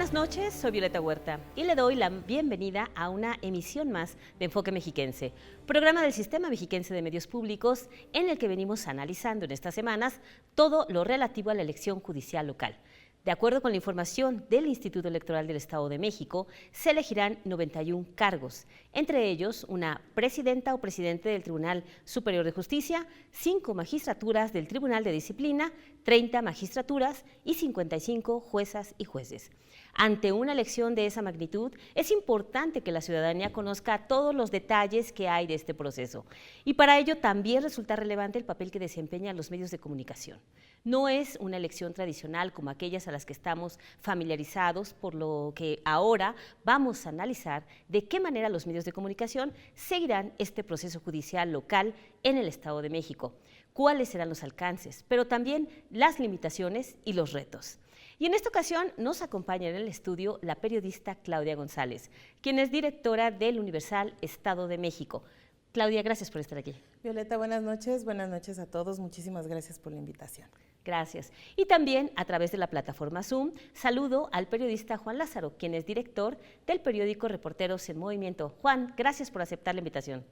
Buenas noches, soy Violeta Huerta y le doy la bienvenida a una emisión más de Enfoque Mexiquense, programa del Sistema Mexiquense de Medios Públicos en el que venimos analizando en estas semanas todo lo relativo a la elección judicial local. De acuerdo con la información del Instituto Electoral del Estado de México, se elegirán 91 cargos, entre ellos una presidenta o presidente del Tribunal Superior de Justicia, 5 magistraturas del Tribunal de Disciplina, 30 magistraturas y 55 juezas y jueces. Ante una elección de esa magnitud, es importante que la ciudadanía conozca todos los detalles que hay de este proceso. Y para ello también resulta relevante el papel que desempeñan los medios de comunicación. No es una elección tradicional como aquellas a las que estamos familiarizados, por lo que ahora vamos a analizar de qué manera los medios de comunicación seguirán este proceso judicial local en el Estado de México, cuáles serán los alcances, pero también las limitaciones y los retos. Y en esta ocasión nos acompaña en el estudio la periodista Claudia González, quien es directora del Universal Estado de México. Claudia, gracias por estar aquí. Violeta, buenas noches a todos, muchísimas gracias por la invitación. Gracias. Y también a través de la plataforma Zoom, saludo al periodista Juan Lázaro, quien es director del periódico Reporteros en Movimiento. Juan, gracias por aceptar la invitación.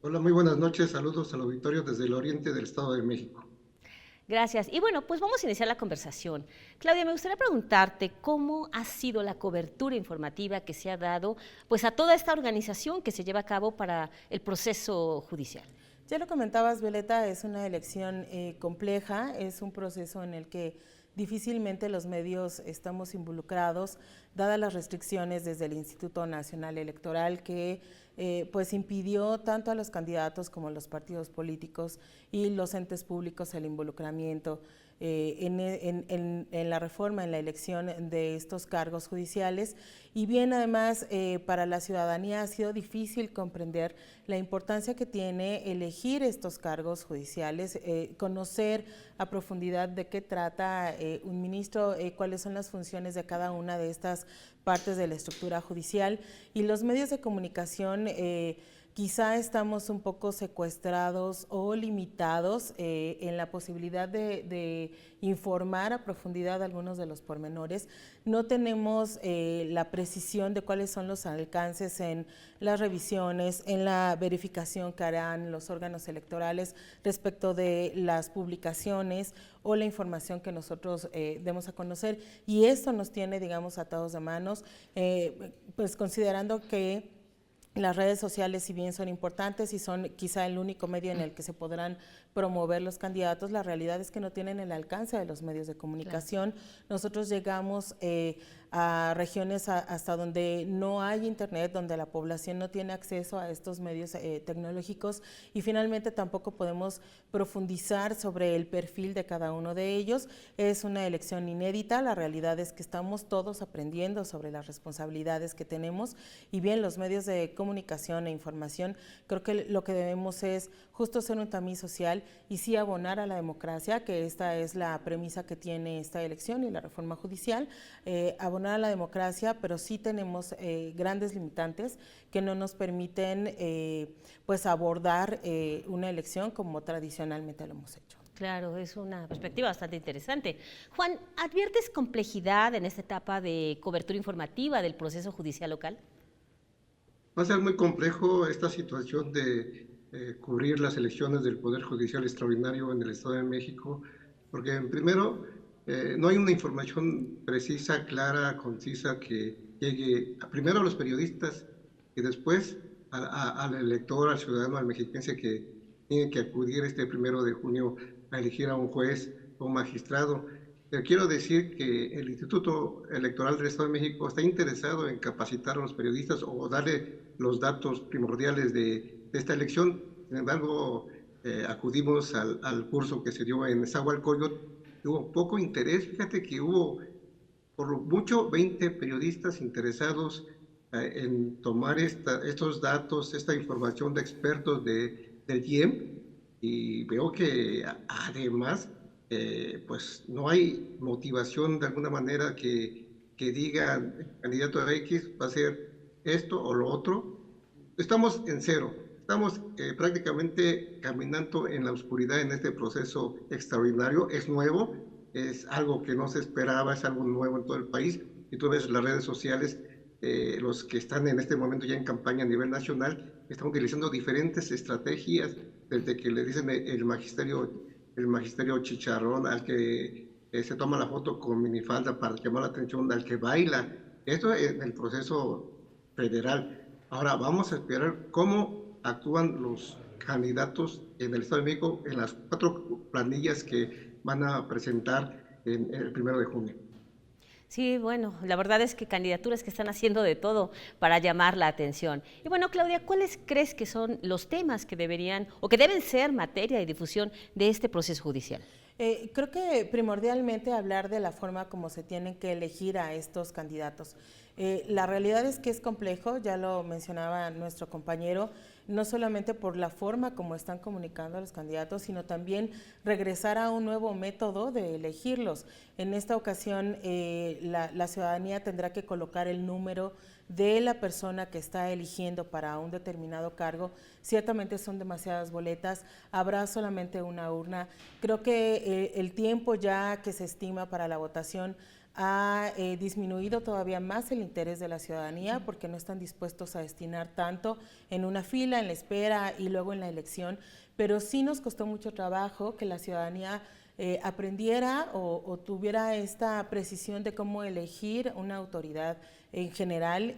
Hola, muy buenas noches, saludos al auditorio desde el oriente del Estado de México. Gracias. Y bueno, pues vamos a iniciar la conversación. Claudia, me gustaría preguntarte cómo ha sido la cobertura informativa que se ha dado pues, a toda esta organización que se lleva a cabo para el proceso judicial. Ya lo comentabas, Violeta, es una elección compleja, es un proceso en el que difícilmente los medios estamos involucrados, dadas las restricciones desde el Instituto Nacional Electoral que pues impidió tanto a los candidatos como a los partidos políticos y los entes públicos el involucramiento en la reforma, en la elección de estos cargos judiciales. Y bien, además, para la ciudadanía ha sido difícil comprender la importancia que tiene elegir estos cargos judiciales, conocer a profundidad de qué trata un ministro, cuáles son las funciones de cada una de estas partes de la estructura judicial. Y los medios de comunicación quizá estamos un poco secuestrados o limitados en la posibilidad de informar a profundidad algunos de los pormenores. No tenemos la precisión de cuáles son los alcances en las revisiones, en la verificación que harán los órganos electorales respecto de las publicaciones o la información que nosotros demos a conocer. Y esto nos tiene, digamos, atados de manos, pues considerando que las redes sociales, si bien son importantes y son quizá el único medio en el que se podrán promover los candidatos, la realidad es que no tienen el alcance de los medios de comunicación. Claro. Nosotros llegamos a regiones hasta donde no hay internet, donde la población no tiene acceso a estos medios tecnológicos y finalmente tampoco podemos profundizar sobre el perfil de cada uno de ellos. Es una elección inédita, la realidad es que estamos todos aprendiendo sobre las responsabilidades que tenemos y bien, los medios de comunicación e información, creo que lo que debemos es justo ser un tamiz social y sí abonar a la democracia, que esta es la premisa que tiene esta elección y la reforma judicial, abonar a la democracia, pero sí tenemos grandes limitantes que no nos permiten pues abordar una elección como tradicionalmente lo hemos hecho. Claro, es una perspectiva bastante interesante. Juan, ¿adviertes complejidad en esta etapa de cobertura informativa del proceso judicial local? Va a ser muy complejo esta situación de cubrir las elecciones del Poder Judicial Extraordinario en el Estado de México, porque primero no hay una información precisa, clara, concisa que llegue primero a los periodistas y después al elector, al ciudadano, al mexiquense que tiene que acudir este 1 de junio a elegir a un juez o un magistrado. Pero quiero decir que el Instituto Electoral del Estado de México está interesado en capacitar a los periodistas o darle los datos primordiales de esta elección. Sin embargo, acudimos al curso que se dio en Nezahualcóyotl. Hubo poco interés. Fíjate que hubo por lo mucho 20 periodistas interesados en tomar estos datos, esta información de expertos del IEM, y veo que además pues no hay motivación de alguna manera que diga el candidato X va a hacer esto o lo otro. Estamos en cero, estamos prácticamente caminando en la oscuridad en este proceso extraordinario. Es nuevo, es algo que no se esperaba, es algo nuevo en todo el país. Si tú ves las redes sociales, los que están en este momento ya en campaña a nivel nacional están utilizando diferentes estrategias, desde que le dicen el magisterio chicharrón, al que se toma la foto con minifalda para llamar la atención, al que baila. Esto en el proceso federal. Ahora vamos a esperar cómo actúan los candidatos en el Estado de México en las 4 planillas que van a presentar en el 1 de junio. Sí, bueno, la verdad es que candidaturas que están haciendo de todo para llamar la atención. Y bueno, Claudia, ¿cuáles crees que son los temas que deberían o que deben ser materia de difusión de este proceso judicial? Creo que primordialmente hablar de la forma como se tienen que elegir a estos candidatos. La realidad es que es complejo, ya lo mencionaba nuestro compañero, no solamente por la forma como están comunicando a los candidatos, sino también regresar a un nuevo método de elegirlos. En esta ocasión, la ciudadanía tendrá que colocar el número de la persona que está eligiendo para un determinado cargo. Ciertamente son demasiadas boletas, habrá solamente una urna. Creo que el tiempo ya que se estima para la votación ha disminuido todavía más el interés de la ciudadanía porque no están dispuestos a destinar tanto en una fila, en la espera y luego en la elección, pero sí nos costó mucho trabajo que la ciudadanía aprendiera o tuviera esta precisión de cómo elegir una autoridad en general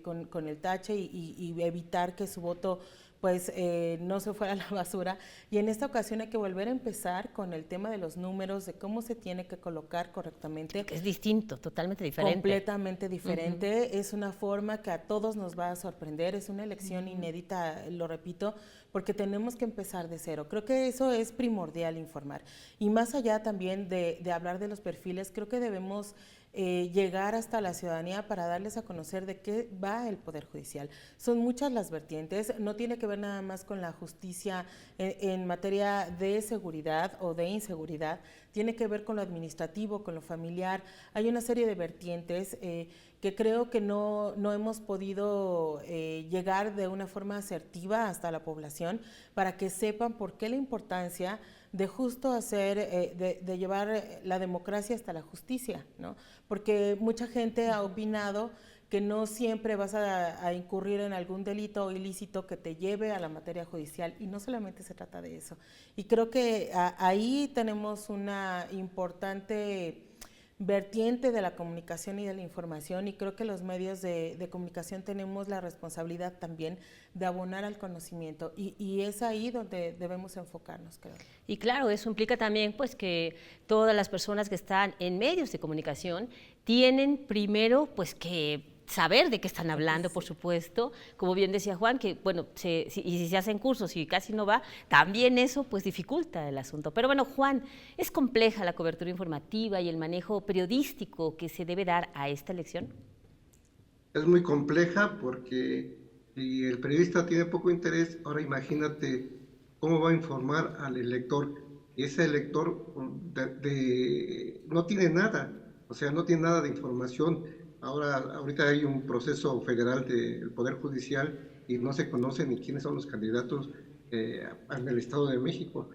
con el tache y evitar que su voto pues no se fuera a la basura. Y en esta ocasión hay que volver a empezar con el tema de los números, de cómo se tiene que colocar correctamente. Es distinto, totalmente diferente. Completamente diferente. Es una forma que a todos nos va a sorprender, es una elección inédita, lo repito, porque tenemos que empezar de cero. Creo que eso es primordial informar. Y más allá también de hablar de los perfiles, creo que debemos llegar hasta la ciudadanía para darles a conocer de qué va el Poder Judicial. Son muchas las vertientes, no tiene que ver nada más con la justicia en materia de seguridad o de inseguridad, tiene que ver con lo administrativo, con lo familiar. Hay una serie de vertientes que creo que no hemos podido llegar de una forma asertiva hasta la población para que sepan por qué la importancia de justo hacer, de llevar la democracia hasta la justicia, ¿no? Porque mucha gente ha opinado que no siempre vas a incurrir en algún delito o ilícito que te lleve a la materia judicial, y no solamente se trata de eso. Y creo que ahí tenemos una importante vertiente de la comunicación y de la información, y creo que los medios de comunicación tenemos la responsabilidad también de abonar al conocimiento, y es ahí donde debemos enfocarnos, creo. Y claro, eso implica también pues que todas las personas que están en medios de comunicación tienen primero pues que saber de qué están hablando, por supuesto, como bien decía Juan, que bueno, y si se hacen cursos y casi no va, también eso pues dificulta el asunto. Pero bueno, Juan, es compleja la cobertura informativa y el manejo periodístico que se debe dar a esta elección. Es muy compleja porque si el periodista tiene poco interés, ahora imagínate cómo va a informar al elector. Y ese elector no tiene nada, o sea, no tiene nada de información. Ahorita hay un proceso federal del Poder Judicial y no se conoce ni quiénes son los candidatos en el Estado de México.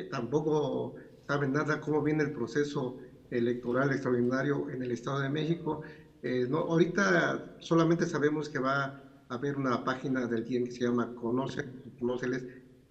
Tampoco saben nada cómo viene el proceso electoral extraordinario en el Estado de México. Ahorita solamente sabemos que va a haber una página del DIEN que se llama Conóceles,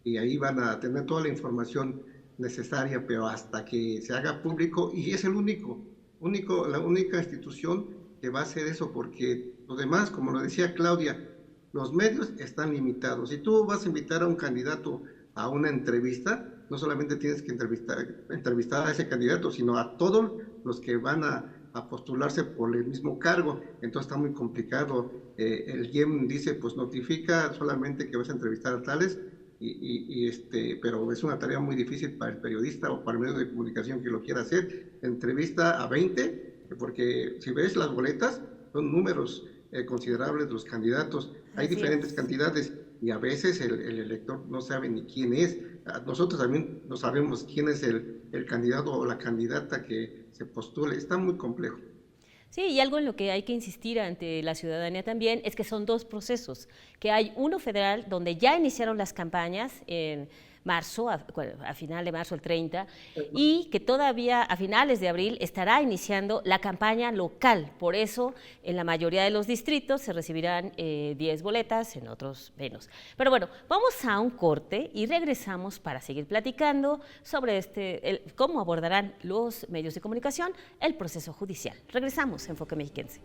y ahí van a tener toda la información necesaria, pero hasta que se haga público, y es la única institución que va a hacer eso, porque lo demás, como lo decía Claudia, los medios están limitados. Si tú vas a invitar a un candidato a una entrevista, no solamente tienes que entrevistar a ese candidato, sino a todos los que van a postularse por el mismo cargo. Entonces está muy complicado. El IEM dice, pues notifica solamente que vas a entrevistar a tales, pero es una tarea muy difícil para el periodista o para el medio de comunicación que lo quiera hacer. Entrevista a 20, porque si ves las boletas, son números considerables de los candidatos. Hay diferentes candidatos y a veces el elector no sabe ni quién es. Nosotros también no sabemos quién es el candidato o la candidata que se postule. Está muy complejo. Sí, y algo en lo que hay que insistir ante la ciudadanía también es que son dos procesos, que hay uno federal donde ya iniciaron las campañas marzo, a final de marzo, el 30, y que todavía a finales de abril estará iniciando la campaña local. Por eso, en la mayoría de los distritos se recibirán 10 boletas, en otros menos. Pero bueno, vamos a un corte y regresamos para seguir platicando sobre cómo abordarán los medios de comunicación el proceso judicial. Regresamos a Enfoque Mexiquense.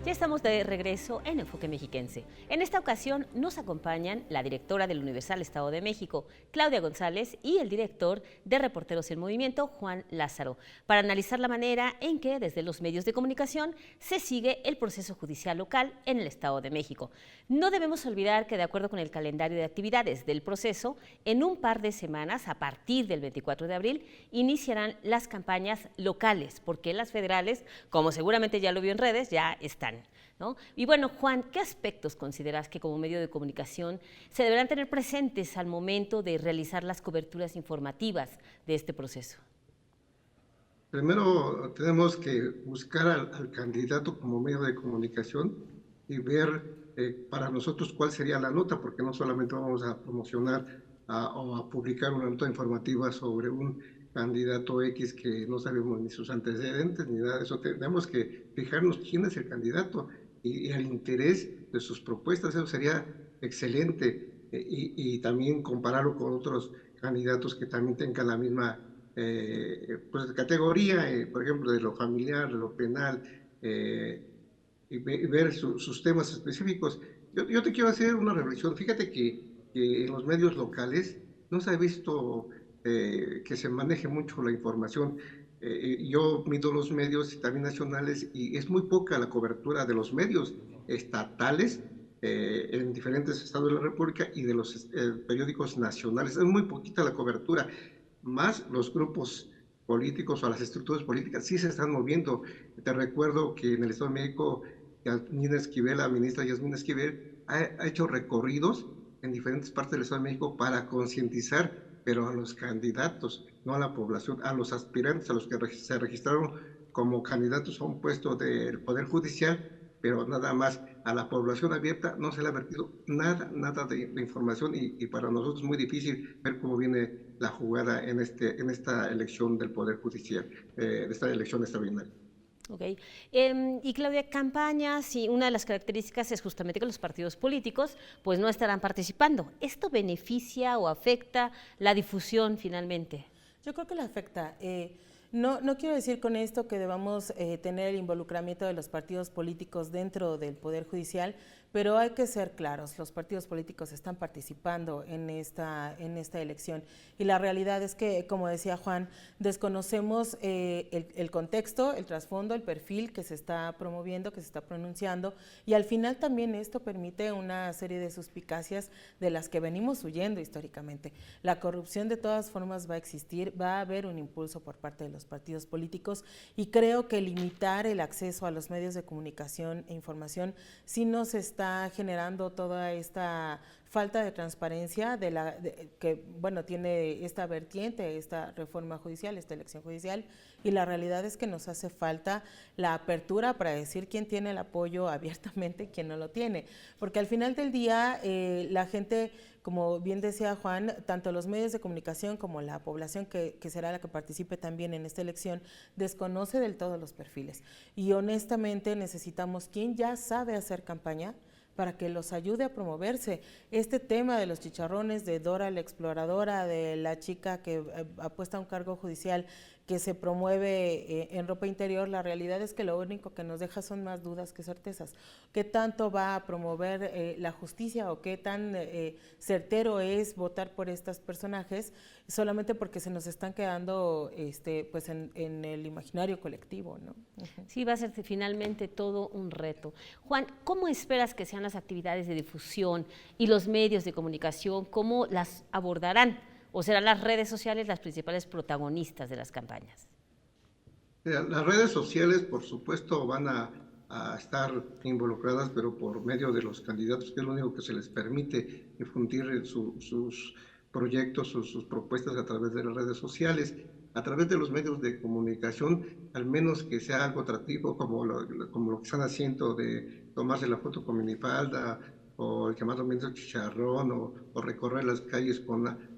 Ya estamos de regreso en Enfoque Mexiquense. En esta ocasión nos acompañan la directora del Universal Estado de México, Claudia González, y el director de Reporteros en Movimiento, Juan Lázaro, para analizar la manera en que desde los medios de comunicación se sigue el proceso judicial local en el Estado de México. No debemos olvidar que de acuerdo con el calendario de actividades del proceso, en un par de semanas, a partir del 24 de abril, iniciarán las campañas locales, porque las federales, como seguramente ya lo vio en redes, ya están, ¿no? Y bueno, Juan, ¿qué aspectos consideras que como medio de comunicación se deberán tener presentes al momento de realizar las coberturas informativas de este proceso? Primero tenemos que buscar al candidato como medio de comunicación y ver para nosotros cuál sería la nota, porque no solamente vamos a promocionar o a publicar una nota informativa sobre un candidato X que no sabemos ni sus antecedentes ni nada de eso. Tenemos que fijarnos quién es el candidato y el interés de sus propuestas. Eso sería excelente, y también compararlo con otros candidatos que también tengan la misma pues, categoría, por ejemplo, de lo familiar, de lo penal, y ver sus temas específicos. Yo te quiero hacer una reflexión. Fíjate que en los medios locales no se ha visto que se maneje mucho la información. Yo mido los medios también nacionales y es muy poca la cobertura de los medios estatales en diferentes estados de la República y de los periódicos nacionales. Es muy poquita la cobertura, más los grupos políticos o las estructuras políticas sí se están moviendo. Te recuerdo que en el Estado de México, Yasmín Esquivel, la ministra Yasmín Esquivel, ha hecho recorridos en diferentes partes del Estado de México para concientizar, pero a los candidatos, no a la población, a los aspirantes, a los que se registraron como candidatos a un puesto del Poder Judicial, pero nada más. A la población abierta no se le ha vertido nada de información, y para nosotros es muy difícil ver cómo viene la jugada en esta elección del Poder Judicial, esta elección extraordinaria. Ok. Y Claudia, campañas, y una de las características es justamente que los partidos políticos pues no estarán participando. ¿Esto beneficia o afecta la difusión finalmente? Yo creo que la afecta. No quiero decir con esto que debamos tener el involucramiento de los partidos políticos dentro del Poder Judicial, pero hay que ser claros, los partidos políticos están participando en esta elección y la realidad es que, como decía Juan, desconocemos el contexto, el trasfondo, el perfil que se está promoviendo, que se está pronunciando, y al final también esto permite una serie de suspicacias de las que venimos huyendo históricamente. La corrupción de todas formas va a existir, va a haber un impulso por parte de los partidos políticos y creo que limitar el acceso a los medios de comunicación e información sí nos está generando toda esta falta de transparencia que bueno, tiene esta vertiente, esta reforma judicial, esta elección judicial, y la realidad es que nos hace falta la apertura para decir quién tiene el apoyo abiertamente y quién no lo tiene, porque al final del día la gente, como bien decía Juan, tanto los medios de comunicación como la población que será la que participe también en esta elección, desconoce del todo los perfiles. Y honestamente necesitamos quien ya sabe hacer campaña para que los ayude a promoverse. Este tema de los chicharrones, de Dora la exploradora, de la chica que apuesta a un cargo judicial que se promueve en ropa interior, la realidad es que lo único que nos deja son más dudas que certezas. ¿Qué tanto va a promover la justicia o qué tan certero es votar por estos personajes solamente porque se nos están quedando pues en el imaginario colectivo, ¿no? Sí, va a ser finalmente todo un reto. Juan, ¿cómo esperas que sean las actividades de difusión y los medios de comunicación? ¿Cómo las abordarán? ¿O serán las redes sociales las principales protagonistas de las campañas? Las redes sociales, por supuesto, van a estar involucradas, pero por medio de los candidatos, que es lo único que se les permite difundir sus proyectos, sus propuestas a través de las redes sociales. A través de los medios de comunicación, al menos que sea algo atractivo, como lo que están haciendo de tomarse la foto con minifalda, o el llamado mientras chicharrón, o recorrer las calles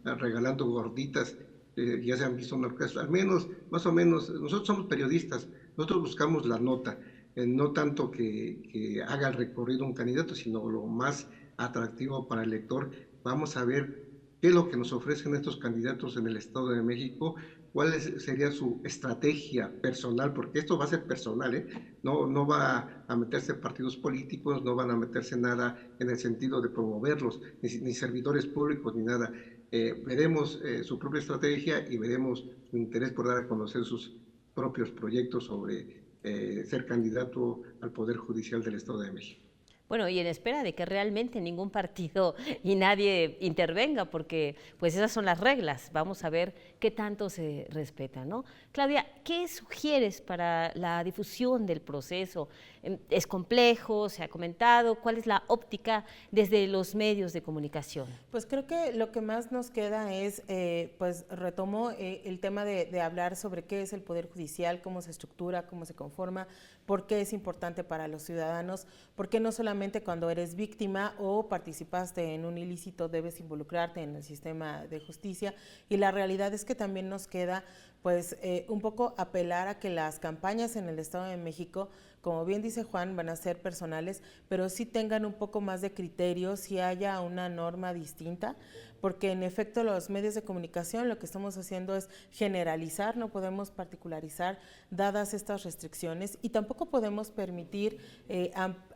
regalando gorditas. Ya se han visto una orquesta, al menos, más o menos, nosotros somos periodistas, nosotros buscamos la nota, no tanto que haga el recorrido un candidato, sino lo más atractivo para el lector. Vamos a ver qué es lo que nos ofrecen estos candidatos en el Estado de México, cuál sería su estrategia personal, porque esto va a ser personal, no va a meterse partidos políticos, no van a meterse nada en el sentido de promoverlos, ni servidores públicos, ni nada. Veremos su propia estrategia y veremos su interés por dar a conocer sus propios proyectos sobre ser candidato al Poder Judicial del Estado de México. Bueno, y en espera de que realmente ningún partido y nadie intervenga, porque pues esas son las reglas, vamos a ver qué tanto se respeta, ¿no? Claudia, ¿qué sugieres para la difusión del proceso? ¿Es complejo? ¿Se ha comentado? ¿Cuál es la óptica desde los medios de comunicación? Pues creo que lo que más nos queda es, pues retomo el tema de hablar sobre qué es el Poder Judicial, cómo se estructura, cómo se conforma, por qué es importante para los ciudadanos, por qué no solamente cuando eres víctima o participaste en un ilícito debes involucrarte en el sistema de justicia, y la realidad es que también nos queda pues un poco apelar a que las campañas en el Estado de México, como bien dice Juan, van a ser personales, pero sí tengan un poco más de criterio, si haya una norma distinta, porque en efecto los medios de comunicación lo que estamos haciendo es generalizar, no podemos particularizar dadas estas restricciones, y tampoco podemos permitir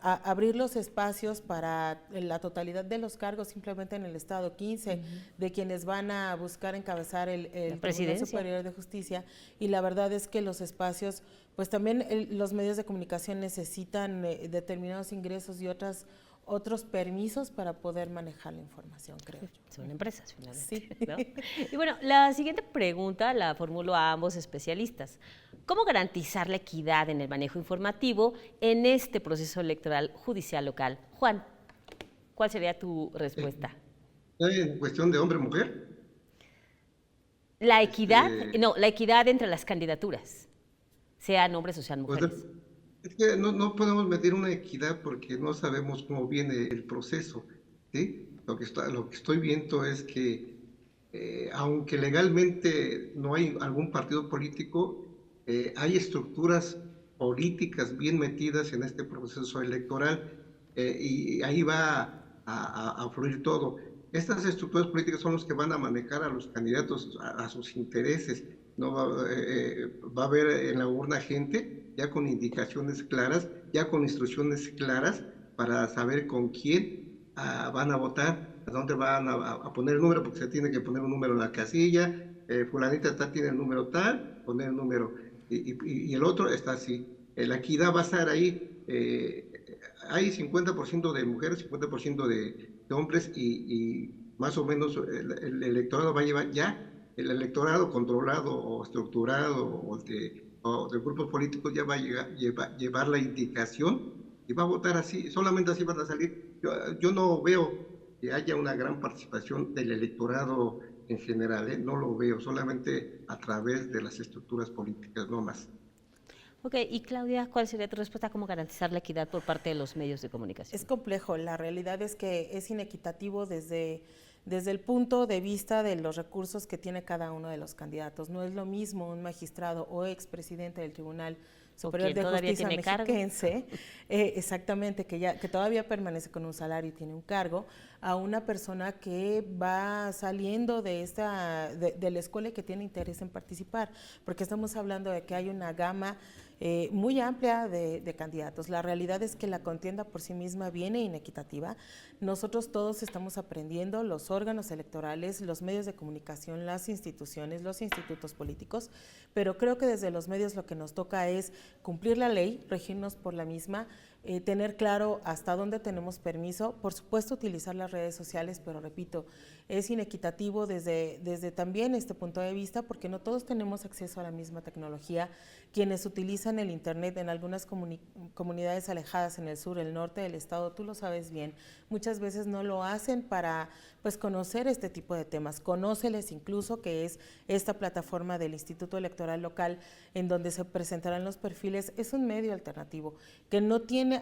abrir los espacios para la totalidad de los cargos simplemente en el Estado 15, de quienes van a buscar encabezar el Tribunal Superior de Justicia, y la verdad es que los espacios, pues también los medios de comunicación necesitan determinados ingresos y otros permisos para poder manejar la información, creo yo. Son empresas, finalmente. Sí. ¿No? Y bueno, la siguiente pregunta la formulo a ambos especialistas. ¿Cómo garantizar la equidad en el manejo informativo en este proceso electoral judicial local? Juan, ¿cuál sería tu respuesta? ¿En cuestión de hombre-mujer? La equidad, la equidad entre las candidaturas, sean hombres o sean mujeres. Pues, es que no podemos medir una equidad porque no sabemos cómo viene el proceso, ¿sí? Lo que estoy viendo es que, aunque legalmente no hay algún partido político, hay estructuras políticas bien metidas en este proceso electoral, y ahí va a fluir todo. Estas estructuras políticas son los que van a manejar a los candidatos a sus intereses. No va a haber en la urna gente ya con indicaciones claras, ya con instrucciones claras para saber con quién van a votar, a dónde van a poner el número, porque se tiene que poner un número en la casilla, fulanita tal tiene el número tal, poner el número, y el otro está así. La equidad va a estar ahí, hay 50% de mujeres, 50% de hombres, y más o menos el electorado va a llevar ya, el electorado controlado o estructurado o de grupos políticos ya va a llevar la indicación y va a votar así, solamente así van a salir. Yo no veo que haya una gran participación del electorado en general, no lo veo, solamente a través de las estructuras políticas, no más. Ok, y Claudia, ¿cuál sería tu respuesta? ¿Cómo garantizar la equidad por parte de los medios de comunicación? Es complejo, la realidad es que es inequitativo desde desde el punto de vista de los recursos que tiene cada uno de los candidatos. No es lo mismo un magistrado o expresidente del Tribunal Superior de Justicia mexiquense, exactamente, que todavía permanece con un salario y tiene un cargo, a una persona que va saliendo de la escuela y que tiene interés en participar, porque estamos hablando de que hay una gama muy amplia de candidatos. La realidad es que la contienda por sí misma viene inequitativa. Nosotros todos estamos aprendiendo, los órganos electorales, los medios de comunicación, las instituciones, los institutos políticos, pero creo que desde los medios lo que nos toca es cumplir la ley, regirnos por la misma, tener claro hasta dónde tenemos permiso, por supuesto utilizar las redes sociales, pero repito, es inequitativo desde también este punto de vista, porque no todos tenemos acceso a la misma tecnología. Quienes utilizan el internet en algunas comunidades alejadas en el sur, el norte del estado, tú lo sabes bien, muchas veces no lo hacen para conocer este tipo de temas. Conóceles incluso, que es esta plataforma del Instituto Electoral Local en donde se presentarán los perfiles. Es un medio alternativo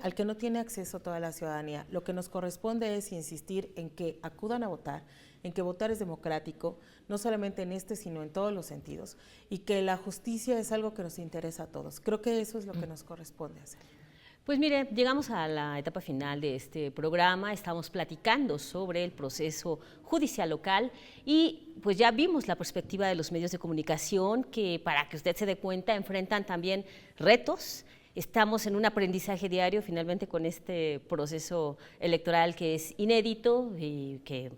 al que no tiene acceso toda la ciudadanía. Lo que nos corresponde es insistir en que acudan a votar, en que votar es democrático, no solamente en este, sino en todos los sentidos, y que la justicia es algo que nos interesa a todos. Creo que eso es lo que nos corresponde hacer. Pues mire, llegamos a la etapa final de este programa, estamos platicando sobre el proceso judicial local y pues ya vimos la perspectiva de los medios de comunicación que, para que usted se dé cuenta, enfrentan también retos. Estamos en un aprendizaje diario finalmente con este proceso electoral que es inédito y que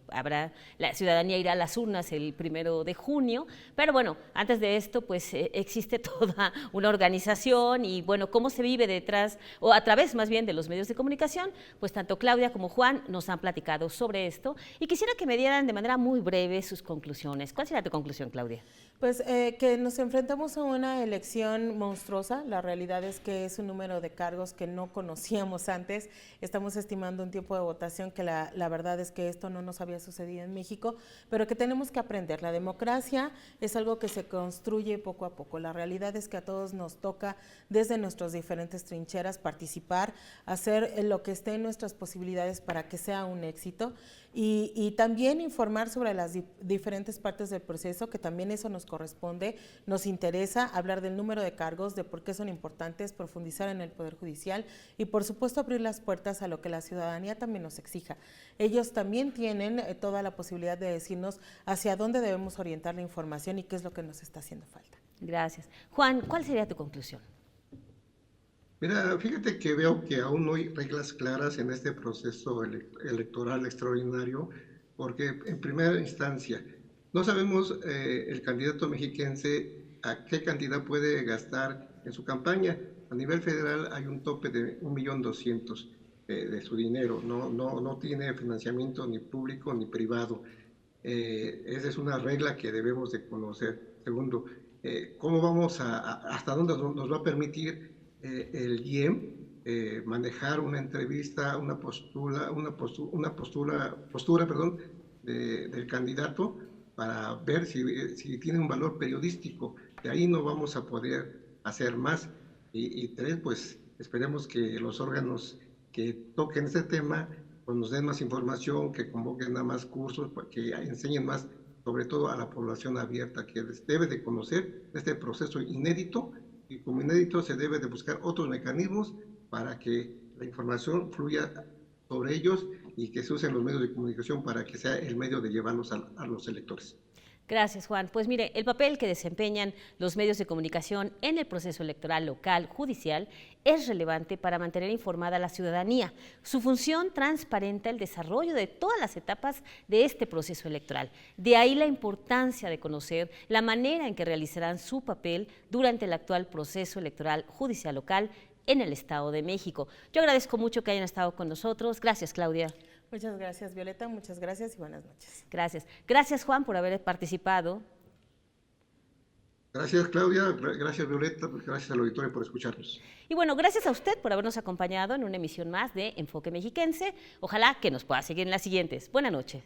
la ciudadanía irá a las urnas el 1 de junio, pero bueno, antes de esto pues existe toda una organización y bueno, cómo se vive detrás o a través más bien de los medios de comunicación, pues tanto Claudia como Juan nos han platicado sobre esto y quisiera que me dieran de manera muy breve sus conclusiones. ¿Cuál será tu conclusión, Claudia? Pues que nos enfrentamos a una elección monstruosa. La realidad es que es un número de cargos que no conocíamos antes. Estamos estimando un tiempo de votación que la verdad es que esto no nos había sucedido en México, pero que tenemos que aprender. La democracia es algo que se construye poco a poco. La realidad es que a todos nos toca desde nuestras diferentes trincheras participar, hacer lo que esté en nuestras posibilidades para que sea un éxito. Y también informar sobre las diferentes partes del proceso, que también eso nos corresponde, nos interesa hablar del número de cargos, de por qué son importantes, profundizar en el Poder Judicial y por supuesto abrir las puertas a lo que la ciudadanía también nos exija. Ellos también tienen toda la posibilidad de decirnos hacia dónde debemos orientar la información y qué es lo que nos está haciendo falta. Gracias. Juan, ¿cuál sería tu conclusión? Mira, fíjate que veo que aún no hay reglas claras en este proceso electoral extraordinario, porque en primera instancia no sabemos el candidato mexiquense a qué cantidad puede gastar en su campaña. A nivel federal hay un tope de 1.200.000 de su dinero, no tiene financiamiento ni público ni privado. Esa es una regla que debemos de conocer. Segundo, ¿cómo vamos hasta dónde nos va a permitir el IEM manejar una entrevista, una postura del candidato para ver si tiene un valor periodístico? De ahí no vamos a poder hacer más. Y tres, pues esperemos que los órganos que toquen este tema pues nos den más información, que convoquen a más cursos, que enseñen más, sobre todo a la población abierta, que debe de conocer este proceso inédito, y como inédito se debe de buscar otros mecanismos para que la información fluya sobre ellos y que se usen los medios de comunicación para que sea el medio de llevarlos a los electores. Gracias, Juan. Pues mire, el papel que desempeñan los medios de comunicación en el proceso electoral local, judicial, es relevante para mantener informada a la ciudadanía. Su función transparenta el desarrollo de todas las etapas de este proceso electoral. De ahí la importancia de conocer la manera en que realizarán su papel durante el actual proceso electoral judicial local en el Estado de México. Yo agradezco mucho que hayan estado con nosotros. Gracias, Claudia. Muchas gracias, Violeta, muchas gracias y buenas noches. Gracias. Gracias, Juan, por haber participado. Gracias, Claudia, gracias, Violeta, gracias al auditorio por escucharnos. Y bueno, gracias a usted por habernos acompañado en una emisión más de Enfoque Mexiquense. Ojalá que nos pueda seguir en las siguientes. Buenas noches.